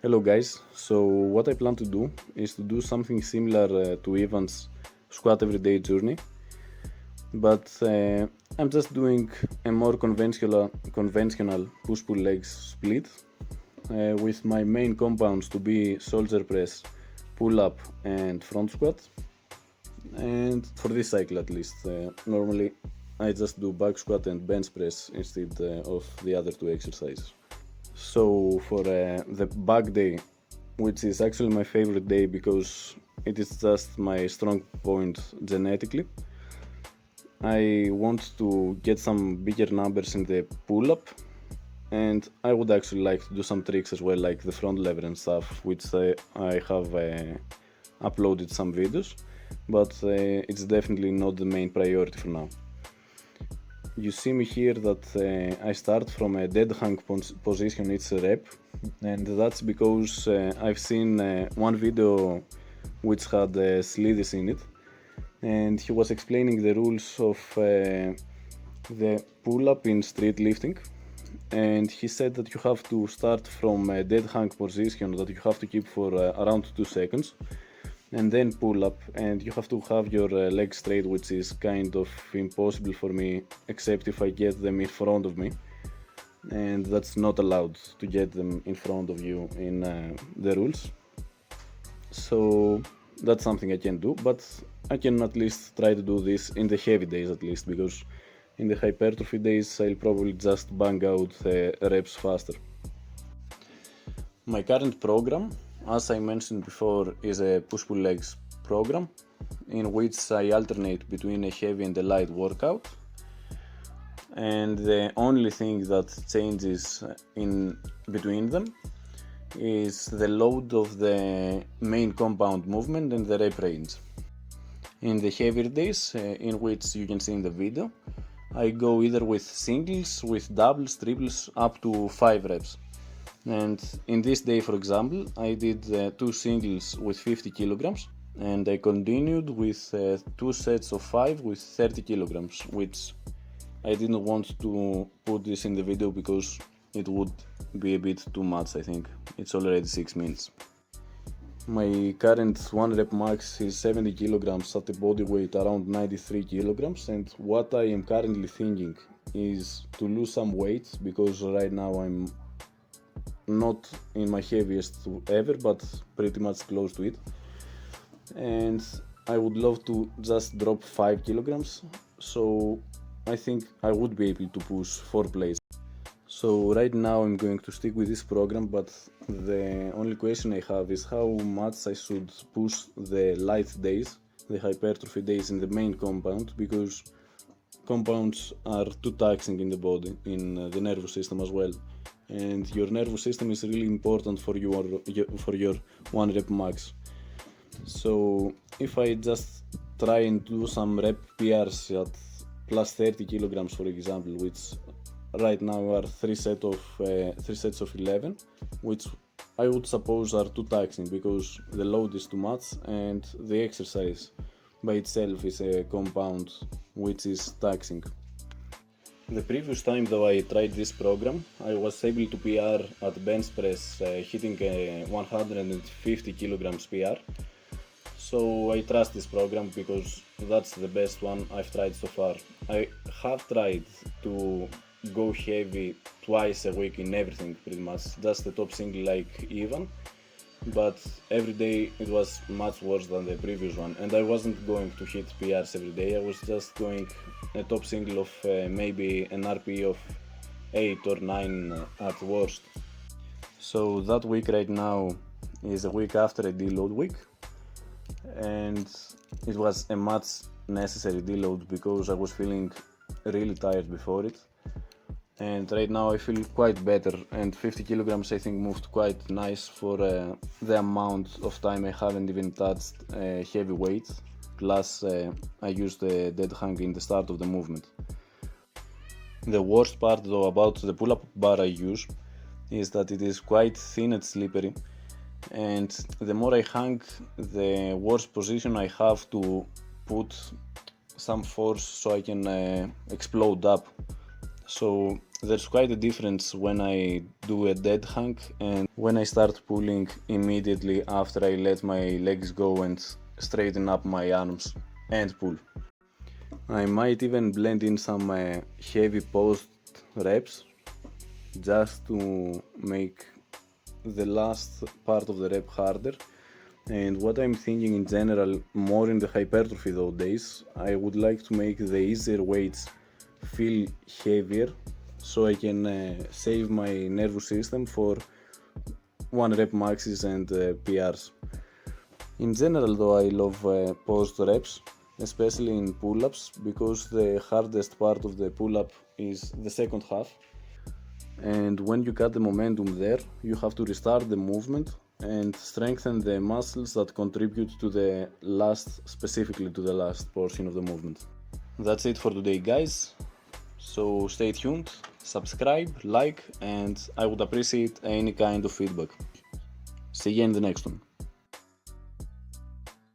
Hello guys, so what I plan to do is to do something similar to Ivan's squat everyday journey, but I'm just doing a more conventional push-pull legs split with my main compounds to be shoulder press, pull-up and front squat, and for this cycle at least. Normally I just do back squat and bench press instead of the other two exercises. So for the back day, which is actually my favorite day because it is just my strong point genetically, I want to get some bigger numbers in the pull-up, and I would actually like to do some tricks as well, like the front lever and stuff, which I have uploaded some videos, but it's definitely not the main priority for now. You see me here that I start from a dead hang position each rep, and that's because I've seen one video which had Slidis in it, and he was explaining the rules of the pull-up in street lifting, and he said that you have to start from a dead hang position that you have to keep for around 2 seconds, and then pull up, and you have to have your legs straight, which is kind of impossible for me except if I get them in front of me, and that's not allowed to get them in front of you in the rules. So that's something I can do, but I can at least try to do this in the heavy days at least, because in the hypertrophy days I'll probably just bang out reps faster. My current program, as I mentioned before, is a push-pull legs program in which I alternate between a heavy and a light workout, and the only thing that changes in between them is the load of the main compound movement and the rep range. In the heavier days, in which you can see in the video, I go either with singles, with doubles, triples, up to 5 reps. And in this day, for example, I did 2 singles with 50 kilograms, and I continued with 2 sets of 5 with 30 kilograms, which I didn't want to put this in the video because it would be a bit too much. I think it's already 6 minutes. My current 1 rep max is 70 kilograms at a body weight around 93 kilograms, and what I am currently thinking is to lose some weight, because right now I'm not in my heaviest ever, but pretty much close to it, and I would love to just drop 5 kilograms, so I think I would be able to push 4 plates. So right now I'm going to stick with this program, but the only question I have is how much I should push the light days, the hypertrophy days, in the main compound, because compounds are too taxing in the body, in the nervous system as well, and your nervous system is really important for your 1 rep max. So if I just try and do some rep PRs at plus 30 kilograms, for example, which right now are 3 sets of 11, which I would suppose are too taxing because the load is too much and the exercise by itself is a compound which is taxing. The previous time though I tried this program, I was able to PR at bench press hitting a 150 kilograms PR. So I trust this program because that's the best one I've tried so far. I have tried to go heavy twice a week in everything pretty much, just the top single like Ivan, but every day it was much worse than the previous one, and I wasn't going to hit PRs every day. I was just going a top single of maybe an RPE of 8 or 9 at worst. So that week right now is a week after a deload week, and it was a much necessary deload because I was feeling really tired before it, and right now I feel quite better, and 50 kilograms I think moved quite nice for the amount of time I haven't even touched heavy weight, plus I used the dead hang in the start of the movement. The worst part though about the pull-up bar I use is that it is quite thin and slippery, and the more I hang, the worse position I have to put some force so I can explode up. So there's quite a difference when I do a dead hang and when I start pulling immediately after I let my legs go and straighten up my arms and pull. I might even blend in some heavy post reps just to make the last part of the rep harder. And what I'm thinking in general, more in the hypertrophy those days, I would like to make the easier weights feel heavier so I can save my nervous system for one rep maxes and PRs. In general though, I love post reps, especially in pull-ups, because the hardest part of the pull-up is the second half, and when you cut the momentum there, you have to restart the movement and strengthen the muscles that contribute to the last, specifically to the last portion of the movement. That's it for today, guys. So stay tuned, subscribe, like, and I would appreciate any kind of feedback. See you in the next one.